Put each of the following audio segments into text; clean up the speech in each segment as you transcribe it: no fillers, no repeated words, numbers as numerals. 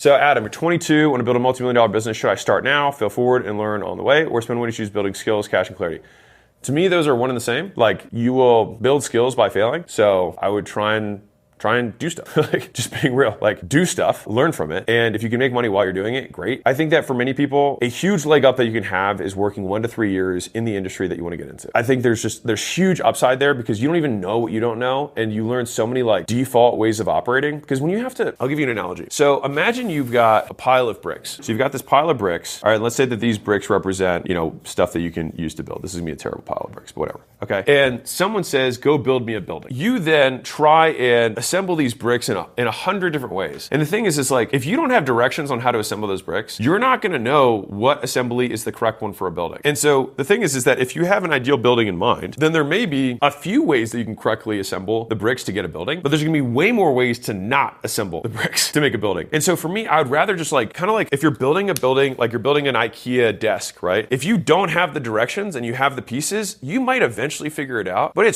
So Adam, you're 22, want to build a multi-million-dollar business. Should I start now, fail forward, and learn on the way, or spend money to choose building skills, cash, and clarity? To me, those are one and the same. Like, you will build skills by failing. So I would try and do stuff. Like, just being real. Like, do stuff, learn from it. And if you can make money while you're doing it, great. I think that for many people, a huge leg up that you can have is working 1 to 3 years in the industry that you want to get into. I think there's huge upside there because you don't even know what you don't know. And you learn so many like default ways of operating. Because when you have to, I'll give you an analogy. So imagine you've got a pile of bricks. So you've got this pile of bricks. All right, let's say that these bricks represent, stuff that you can use to build. This is gonna be a terrible pile of bricks, but whatever. Okay. And someone says, go build me a building. You then try and assemble these bricks in 100 different ways. And the thing is like, if you don't have directions on how to assemble those bricks, you're not going to know what assembly is the correct one for a building. And so the thing is that if you have an ideal building in mind, then there may be a few ways that you can correctly assemble the bricks to get a building, but there's going to be way more ways to not assemble the bricks to make a building. And so for me, I would rather just like, kind of like if you're building a building, like you're building an IKEA desk, right? If you don't have the directions and you have the pieces, you might eventually figure it out, but it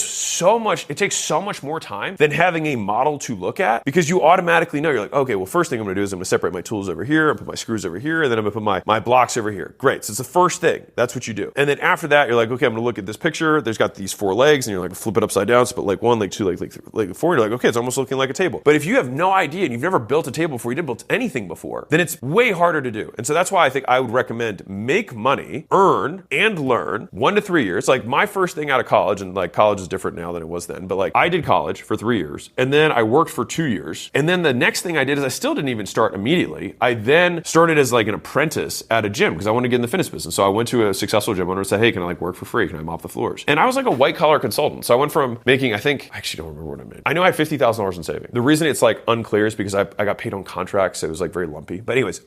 takes so much more time than having a model to look at, because you automatically know, you're like, okay, well, first thing I'm gonna do is I'm gonna separate my tools over here, and put my screws over here, and then I'm gonna put my blocks over here. Great, so it's the first thing, that's what you do. And then after that, you're like, okay, I'm gonna look at this picture, there's got these 4 legs, and you're like, flip it upside down, so put leg 1, leg 2, leg 3, leg 4, and you're like, okay, it's almost looking like a table. But if you have no idea, and you've never built a table before, you didn't build anything before, then it's way harder to do. And so that's why I think I would recommend make money, earn, and learn 1 to 3 years. Like my first thing out of college, and like college is different now than it was then, but like I did college for 3 years, and then I worked for 2 years. And then the next thing I did is I still didn't even start immediately. I then started as like an apprentice at a gym because I wanted to get in the fitness business. So I went to a successful gym owner and said, hey, can I like work for free? Can I mop the floors? And I was like a white collar consultant. So I went from making, I actually don't remember what I made. I know I had $50,000 in savings. The reason it's like unclear is because I got paid on contracts. So it was like very lumpy. But anyways,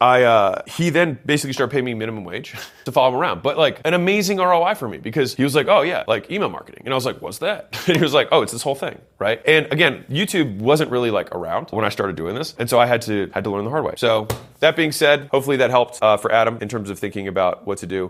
he then basically started paying me minimum wage to follow him around. But like an amazing ROI for me because he was like, oh yeah, like email marketing. And I was like, what's that? And he was like, oh, it's this whole thing, right? And again, YouTube wasn't really like around when I started doing this. And so I had to learn the hard way. So that being said, hopefully that helped for Adam in terms of thinking about what to do.